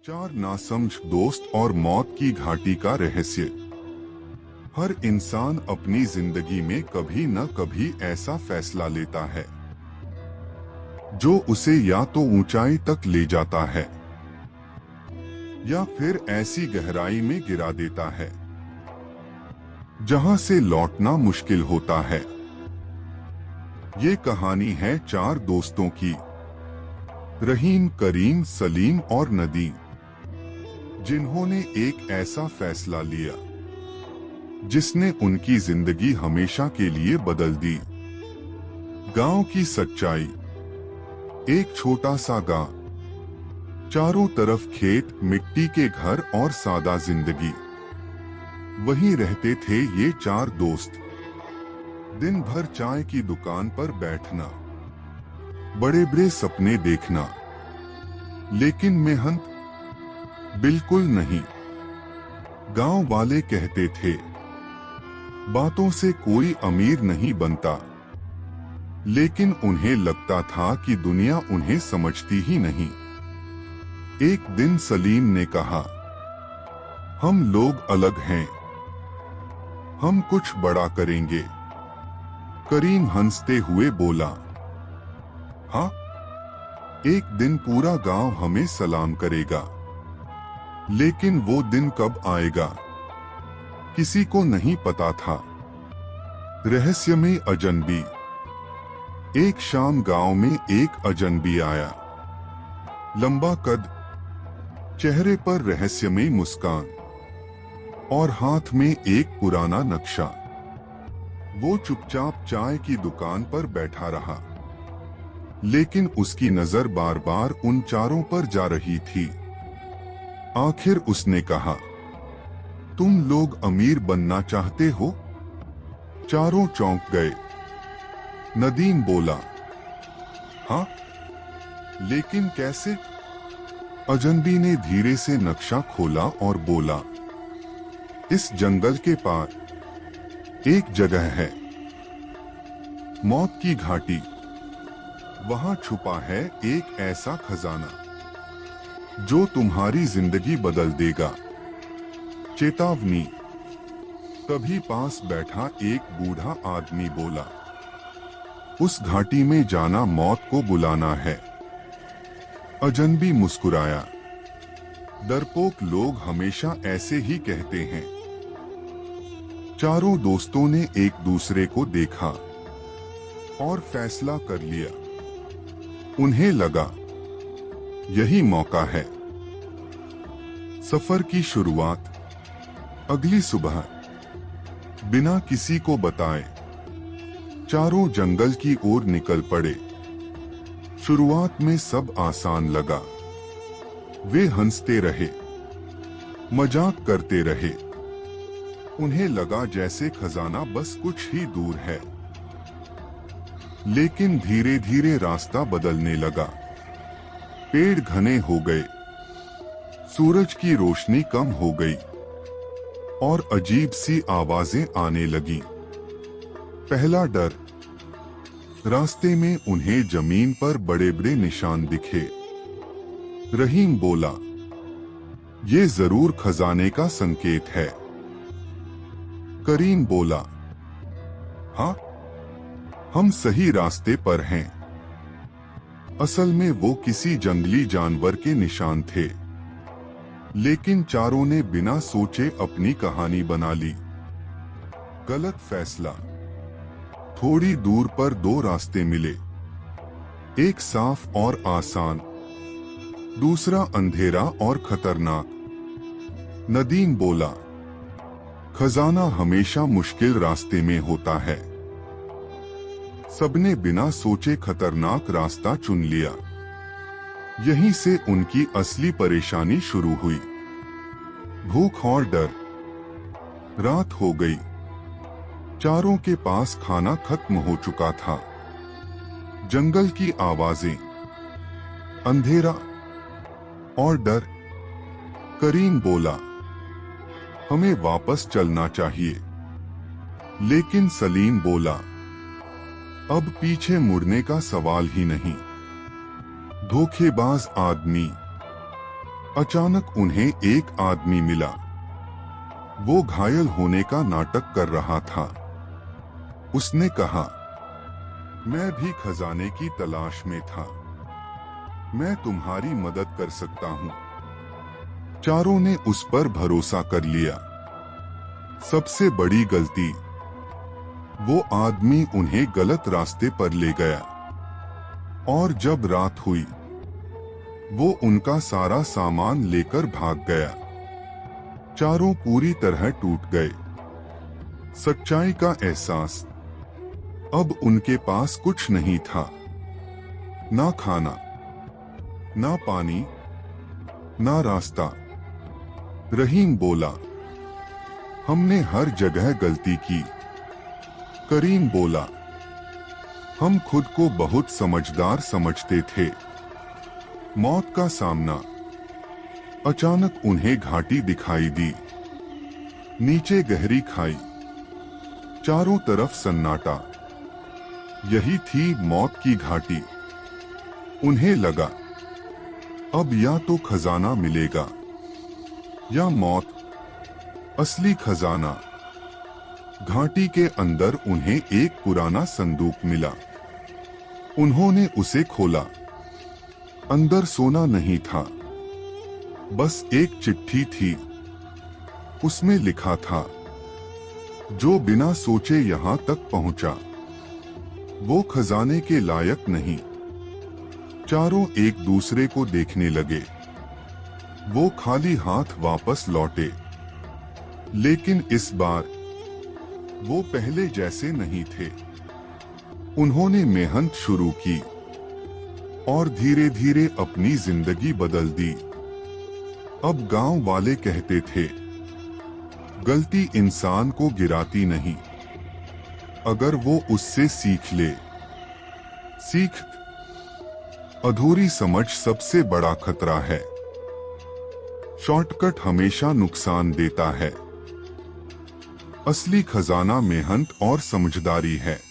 चार नासमझ दोस्त और मौत की घाटी का रहस्य। हर इंसान अपनी जिंदगी में कभी न कभी ऐसा फैसला लेता है जो उसे या तो ऊंचाई तक ले जाता है या फिर ऐसी गहराई में गिरा देता है जहां से लौटना मुश्किल होता है। ये कहानी है चार दोस्तों की, रहीम, करीम, सलीम और नदीम, जिन्होंने एक ऐसा फैसला लिया जिसने उनकी जिंदगी हमेशा के लिए बदल दी। गांव की सच्चाई। एक छोटा सा गांव, चारों तरफ खेत, मिट्टी के घर और सादा जिंदगी। वहीं रहते थे ये चार दोस्त। दिन भर चाय की दुकान पर बैठना, बड़े बड़े सपने देखना, लेकिन मेहनत बिल्कुल नहीं। गांव वाले कहते थे, बातों से कोई अमीर नहीं बनता, लेकिन उन्हें लगता था कि दुनिया उन्हें समझती ही नहीं। एक दिन सलीम ने कहा, हम लोग अलग हैं, हम कुछ बड़ा करेंगे। करीम हंसते हुए बोला, हाँ, एक दिन पूरा गांव हमें सलाम करेगा। लेकिन वो दिन कब आएगा किसी को नहीं पता था। रहस्यमय अजनबी। एक शाम गांव में एक अजनबी आया। लंबा कद, चेहरे पर रहस्यमय मुस्कान और हाथ में एक पुराना नक्शा। वो चुपचाप चाय की दुकान पर बैठा रहा, लेकिन उसकी नजर बार बार उन चारों पर जा रही थी। आखिर उसने कहा, तुम लोग अमीर बनना चाहते हो? चारों चौंक गए। नदीम बोला, हाँ, लेकिन कैसे? अजनबी ने धीरे से नक्शा खोला और बोला, इस जंगल के पार एक जगह है, मौत की घाटी। वहां छुपा है एक ऐसा खजाना जो तुम्हारी जिंदगी बदल देगा। चेतावनी। तभी पास बैठा एक बूढ़ा आदमी बोला, उस घाटी में जाना मौत को बुलाना है। अजनबी मुस्कुराया, डरपोक लोग हमेशा ऐसे ही कहते हैं। चारों दोस्तों ने एक दूसरे को देखा और फैसला कर लिया। उन्हें लगा, यही मौका है। सफर की शुरुआत। अगली सुबह बिना किसी को बताए चारों जंगल की ओर निकल पड़े। शुरुआत में सब आसान लगा। वे हंसते रहे, मजाक करते रहे। उन्हें लगा जैसे खजाना बस कुछ ही दूर है। लेकिन धीरे धीरे रास्ता बदलने लगा। पेड़ घने हो गए, सूरज की रोशनी कम हो गई और अजीब सी आवाजें आने लगी। पहला डर। रास्ते में उन्हें जमीन पर बड़े बड़े निशान दिखे। रहीम बोला, ये जरूर खजाने का संकेत है। करीम बोला, हाँ, हम सही रास्ते पर हैं। असल में वो किसी जंगली जानवर के निशान थे, लेकिन चारों ने बिना सोचे अपनी कहानी बना ली। गलत फैसला। थोड़ी दूर पर दो रास्ते मिले, एक साफ और आसान, दूसरा अंधेरा और खतरनाक। नदीम बोला, खजाना हमेशा मुश्किल रास्ते में होता है। सबने बिना सोचे खतरनाक रास्ता चुन लिया। यहीं से उनकी असली परेशानी शुरू हुई। भूख और डर। रात हो गई, चारों के पास खाना खत्म हो चुका था। जंगल की आवाजें, अंधेरा और डर। करीम बोला, हमें वापस चलना चाहिए। लेकिन सलीम बोला, अब पीछे मुड़ने का सवाल ही नहीं। धोखेबाज आदमी। अचानक उन्हें एक आदमी मिला। वो घायल होने का नाटक कर रहा था। उसने कहा, मैं भी खजाने की तलाश में था, मैं तुम्हारी मदद कर सकता हूं। चारों ने उस पर भरोसा कर लिया। सबसे बड़ी गलती, वो आदमी उन्हें गलत रास्ते पर ले गया और जब रात हुई वो उनका सारा सामान लेकर भाग गया। चारों पूरी तरह टूट गए। सच्चाई का एहसास। अब उनके पास कुछ नहीं था, ना खाना, ना पानी, ना रास्ता। रहीम बोला, हमने हर जगह गलती की। करीम बोला, हम खुद को बहुत समझदार समझते थे। मौत का सामना। अचानक उन्हें घाटी दिखाई दी। नीचे गहरी खाई, चारों तरफ सन्नाटा। यही थी मौत की घाटी। उन्हें लगा, अब या तो खजाना मिलेगा या मौत। असली खजाना। घाटी के अंदर उन्हें एक पुराना संदूक मिला। उन्होंने उसे खोला। अंदर सोना नहीं था, बस एक चिट्ठी थी। उसमें लिखा था, जो बिना सोचे यहां तक पहुंचा वो खजाने के लायक नहीं। चारों एक दूसरे को देखने लगे। वो खाली हाथ वापस लौटे, लेकिन इस बार वो पहले जैसे नहीं थे। उन्होंने मेहनत शुरू की और धीरे धीरे अपनी जिंदगी बदल दी। अब गांव वाले कहते थे, गलती इंसान को गिराती नहीं, अगर वो उससे सीख ले। सीख। अधूरी समझ सबसे बड़ा खतरा है। शॉर्टकट हमेशा नुकसान देता है। असली खजाना मेहनत और समझदारी है।